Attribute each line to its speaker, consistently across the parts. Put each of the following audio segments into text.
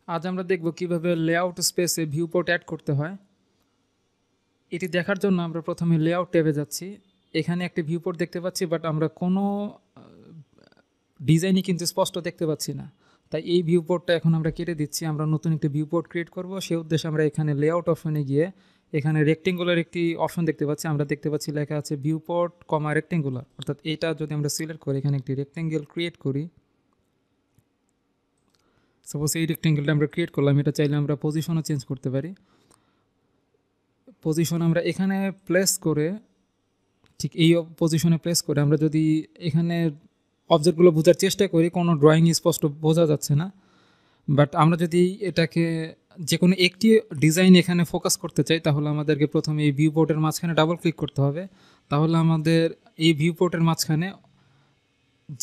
Speaker 1: আজ আমরা দেখব কিভাবে লেআউট স্পেসে ভিউপোর্ট অ্যাড করতে হয়। এটি দেখার জন্য আমরা প্রথমে লেআউট ট্যাবে যাচ্ছি। এখানে একটি ভিউপোর্ট দেখতে পাচ্ছি, বাট আমরা কোনো ডিজাইনই কিন্তু স্পষ্ট দেখতে পাচ্ছি না। তাই এই ভিউপোর্টটা এখন আমরা কেটে দিচ্ছি। আমরা নতুন একটি ভিউপোর্ট ক্রিয়েট করব। সেই উদ্দেশ্যে আমরা এখানে লেআউট অপশনে গিয়ে এখানে রেক্টেঙ্গুলার একটি অপশন দেখতে পাচ্ছি। আমরা দেখতে পাচ্ছি লেখা আছে ভিউপোর্ট কমা রেক্টেঙ্গুলার, অর্থাৎ এটা যদি আমরা সিলেক্ট করি, এখানে একটি রেক্টেঙ্গেল ক্রিয়েট করি। সাপোজ এই রেক্টেঙ্গেলটা আমরা ক্রিয়েট করলাম, এটা চাইলে আমরা পজিশনও চেঞ্জ করতে পারি। পজিশন আমরা এখানে প্লেস করে, ঠিক এই পজিশনে প্লেস করে আমরা যদি এখানে অবজেক্টগুলো বোঝার চেষ্টা করি, কোনো ড্রয়িং স্পষ্ট বোঝা যাচ্ছে না। বাট আমরা যদি এটাকে যে কোনো একটি ডিজাইন এখানে ফোকাস করতে চাই, তাহলে আমাদেরকে প্রথমে এই ভিউপোর্টের মাঝখানে ডাবল ক্লিক করতে হবে। তাহলে আমাদের এই ভিউপোর্টের মাঝখানে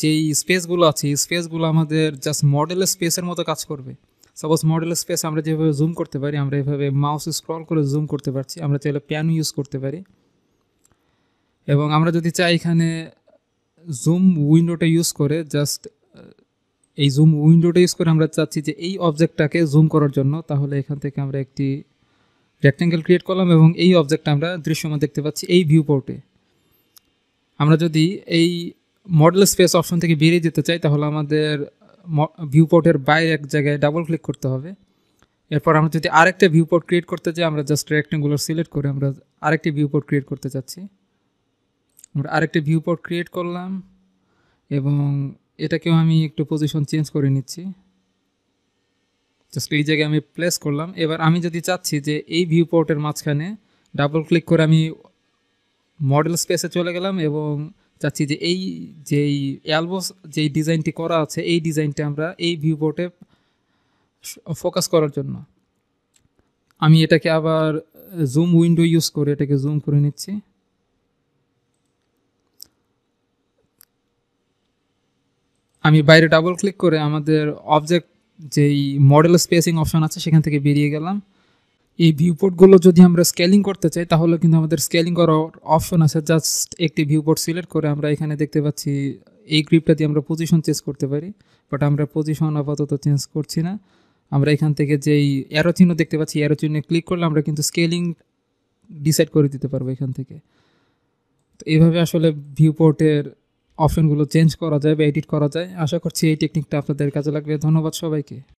Speaker 1: যেই স্পেসগুলো আছে, এই স্পেসগুলো আমাদের জাস্ট মডেলের স্পেসের মতো কাজ করবে। সাপোজ মডেলের স্পেস আমরা যেভাবে জুম করতে পারি, আমরা এভাবে মাউস স্ক্রল করে জুম করতে পারছি। আমরা চাইলে প্যানও ইউজ করতে পারি। এবং আমরা যদি চাই এখানে জুম উইন্ডোটা ইউজ করে, জাস্ট এই জুম উইন্ডোটা ইউজ করে আমরা চাচ্ছি যে এই অবজেক্টটাকে জুম করার জন্য, তাহলে এখান থেকে আমরা একটি রেক্ট্যাঙ্গেল ক্রিয়েট করলাম এবং এই অবজেক্টটা আমরা দৃশ্যমান দেখতে পাচ্ছি এই ভিউপোর্টে। আমরা যদি এই মডেল স্পেস অপশন থেকে বেরিয়ে যেতে চাই, তাহলে আমাদের ভিউপোর্টের বাইরে এক জায়গায় ডাবল ক্লিক করতে হবে। এরপর আমরা যদি আরেকটা ভিউপোর্ট ক্রিয়েট করতে চাই, আমরা জাস্ট রেক্ট্যাঙ্গুলার সিলেক্ট করে আমরা আরেকটি ভিউপোর্ট ক্রিয়েট করতে চাচ্ছি। আমরা আরেকটি ভিউপোর্ট ক্রিয়েট করলাম এবং এটাকেও আমি একটু পজিশন চেঞ্জ করে নিচ্ছি। জাস্ট এই জায়গায় আমি প্লেস করলাম। এবার আমি যদি চাচ্ছি যে এই ভিউপোর্টের মাঝখানে ডাবল ক্লিক করে আমি মডেল স্পেসে চলে গেলাম এবং চাচ্ছি যে এই যেই অ্যালবোস যেই ডিজাইনটি করা আছে, এই ডিজাইনটা আমরা এই ভিউপোর্টে ফোকাস করার জন্য আমি এটাকে আবার জুম উইন্ডো ইউজ করে এটাকে জুম করে নিচ্ছি। আমি বাইরে ডাবল ক্লিক করে আমাদের অবজেক্ট যেই মডেল স্পেসিং অপশন আছে সেখান থেকে বেরিয়ে গেলাম। এই ভিউপোর্টগুলো যদি আমরা স্কেলিং করতে চাই, তাহলে কিন্তু আমাদের স্কেলিং করার অপশন আছে। জাস্ট একটি ভিউপোর্ট সিলেক্ট করে আমরা এখানে দেখতে পাচ্ছি এই গ্রিপটা দিয়ে আমরা পজিশন চেঞ্জ করতে পারি, বাট আমরা পজিশন আপাতত চেঞ্জ করছি না। আমরা এখান থেকে যেই অ্যারো চিহ্ন দেখতে পাচ্ছি, অ্যারো চিহ্নে ক্লিক করলে আমরা কিন্তু স্কেলিং ডিসাইড করে দিতে পারবো এখান থেকে। তো এইভাবে আসলে ভিউপোর্টের অপশনগুলো চেঞ্জ করা যায় বা এডিট করা যায়। আশা করছি এই টেকনিকটা আপনাদের কাজে লাগবে। ধন্যবাদ সবাইকে।